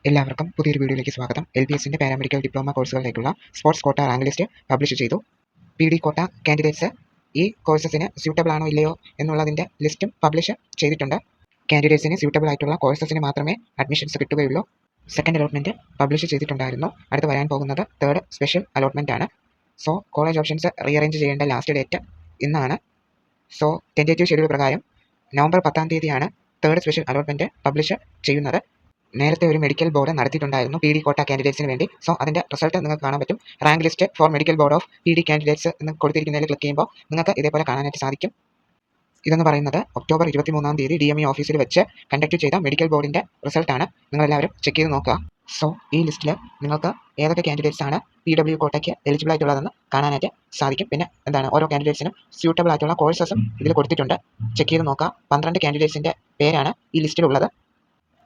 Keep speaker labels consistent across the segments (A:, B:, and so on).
A: എല്ലാവർക്കും പുതിയൊരു വീഡിയോയിലേക്ക് സ്വാഗതം. LBSന്റെ പാരാമെഡിക്കൽ ഡിപ്ലോമ കോഴ്സുകളിലേക്കുള്ള sports quota rank list publish ചെയ്തു. PD കോട്ട കാൻഡിഡേറ്റ്സ് ഈ കോഴ്സസിന് സ്യൂട്ടബിൾ ആണോ ഇല്ലയോ എന്നുള്ളതിൻ്റെ ലിസ്റ്റും പബ്ലിഷ് ചെയ്തിട്ടുണ്ട്. കാൻഡിഡേറ്റ്സിന് സ്യൂട്ടബിൾ ആയിട്ടുള്ള കോഴ്സസിന് മാത്രമേ അഡ്മിഷൻസ് കിട്ടുകയുള്ളൂ. സെക്കൻഡ് അലോട്ട്മെൻറ്റ് പബ്ലിഷ് ചെയ്തിട്ടുണ്ടായിരുന്നു. അടുത്ത് വരാൻ പോകുന്നത് തേർഡ് സ്പെഷ്യൽ അലോട്ട്മെൻ്റ് ആണ്. സോ കോളേജ് ഓപ്ഷൻസ് റീഅറേഞ്ച് ചെയ്യേണ്ട ലാസ്റ്റ് ഡേറ്റ് ഇന്നാണ്. സോ ടെൻറ്റേറ്റീവ് ഷെഡ്യൂൾ പ്രകാരം നവംബർ 10-ാം തീയതിയാണ് തേർഡ് സ്പെഷ്യൽ അലോട്ട്മെൻറ്റ് പബ്ലിഷ് ചെയ്യുന്നത്. നേരത്തെ ഒരു മെഡിക്കൽ ബോർഡ് നടത്തിയിട്ടുണ്ടായിരുന്നു PD കോട്ട കാൻഡിഡേറ്റ്സിന് വേണ്ടി. സോ അതിൻ്റെ റിസൾട്ട് നിങ്ങൾക്ക് കാണാൻ പറ്റും. Rank list four medical board of PD candidates എന്ന് കൊടുത്തിരിക്കുന്നതിൽ ക്ലിക്ക് ചെയ്യുമ്പോൾ നിങ്ങൾക്ക് ഇതേപോലെ കാണാനായിട്ട് സാധിക്കും. ഇതെന്ന് പറയുന്നത് ഒക്ടോബർ 23-ാം തീയതി DME ഓഫീസിൽ വെച്ച് കണ്ടക്ട് ചെയ്ത മെഡിക്കൽ ബോർഡിൻ്റെ റിസൾട്ടാണ്. നിങ്ങളെല്ലാവരും ചെക്ക് ചെയ്ത് നോക്കുക. സോ ഈ ലിസ്റ്റിൽ നിങ്ങൾക്ക് ഏതൊക്കെ കാൻഡിഡേറ്റ്സ് ആണ് PW കോട്ടയ്ക്ക് എലിജിബിൾ ആയിട്ടുള്ളതെന്ന് കാണാനായിട്ട് സാധിക്കും. പിന്നെ ഓരോ കാൻഡിഡേറ്റ്സിനും സ്യൂട്ടബിൾ ആയിട്ടുള്ള കോഴ്സസും ഇതിൽ കൊടുത്തിട്ടുണ്ട്. ചെക്ക് ചെയ്ത് നോക്കുക. 12 കാൻഡിഡേറ്റ്സിൻ്റെ പേരാണ് ഈ ലിസ്റ്റിലുള്ളത്.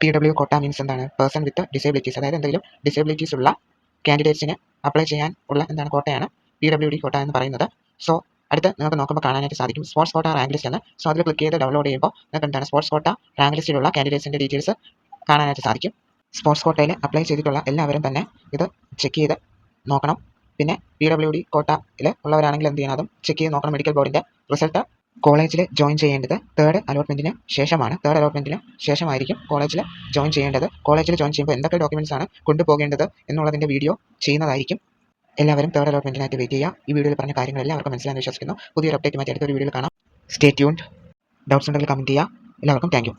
A: PW കോട്ട മീൻസ് എന്താണ്? പേഴ്സൺ വിത്ത് ഡിസേബിലിറ്റീസ്, അതായത് എന്തെങ്കിലും ഡിസേബിലിറ്റീസ് ഉള്ള കാൻഡിഡേറ്റ്സിന് അപ്ലൈ ചെയ്യാൻ ഉള്ള കോട്ടയാണ് PWD കോട്ട എന്ന് പറയുന്നത്. സോ അടുത്ത് നിങ്ങൾക്ക് നോക്കുമ്പോൾ കാണാനായിട്ട് സാധിക്കും സ്പോർട്സ് കോട്ട റാങ്ക് ലിസ്റ്റ് എന്ന്. സോ അതിൽ ക്ലിക്ക് ചെയ്ത് ഡൗൺലോഡ് ചെയ്യുമ്പോൾ നിങ്ങൾക്ക് സ്പോർട്സ് കോട്ട റാങ്ക് ലിസ്റ്റിലുള്ള കാൻഡിഡേറ്റ്സിൻ്റെ ഡീറ്റെയിൽസ് കാണാനായിട്ട് സാധിക്കും. സ്പോർട്സ് കോട്ടയിൽ അപ്ലൈ ചെയ്തിട്ടുള്ള എല്ലാവരും തന്നെ ഇത് ചെക്ക് ചെയ്ത് നോക്കണം. പിന്നെ PWD കോട്ടയിൽ ഉള്ളവരാണെങ്കിൽ എന്ത് ചെയ്യണം? അതും ചെക്ക് ചെയ്ത് നോക്കണം. മെഡിക്കൽ ബോർഡിൻ്റെ റിസൾട്ട് കോളേജിൽ ജോയിൻ ചെയ്യേണ്ടത് തേർഡ് അലോട്ട്മെൻറ്റിന് ശേഷമാണ്. തേർഡ് അലോട്ട്മെൻറ്റിന് ശേഷമായിരിക്കും കോളേജിൽ ജോയിൻ ചെയ്യേണ്ടത്. കോളേജിൽ ജോയിൻ ചെയ്യുമ്പോൾ എന്തൊക്കെ ഡോക്യുമെൻറ്റ്സ് ആണ് കൊണ്ടുപോകേണ്ടത് എന്നുള്ളതിൻ്റെ വീഡിയോ ചെയ്യുന്നതായിരിക്കും. എല്ലാവരും തേർഡ് അലോട്ട്മെൻറ്റിനായിട്ട് വെയിറ്റ് ചെയ്യുക. ഈ വീഡിയോയിൽ പറഞ്ഞ കാര്യങ്ങൾ എല്ലാവർക്കും മനസ്സിലായെന്ന് വിശ്വസിക്കുന്നു. പുതിയൊരു അപ്ഡേറ്റുമായിട്ട് അടുത്തൊരു വീഡിയോയിൽ കാണാം. Stay tuned. ഡൗട്ട്സ് ഉണ്ടെങ്കിൽ കമൻറ്റ് ചെയ്യുക. എല്ലാവർക്കും താങ്ക് യു.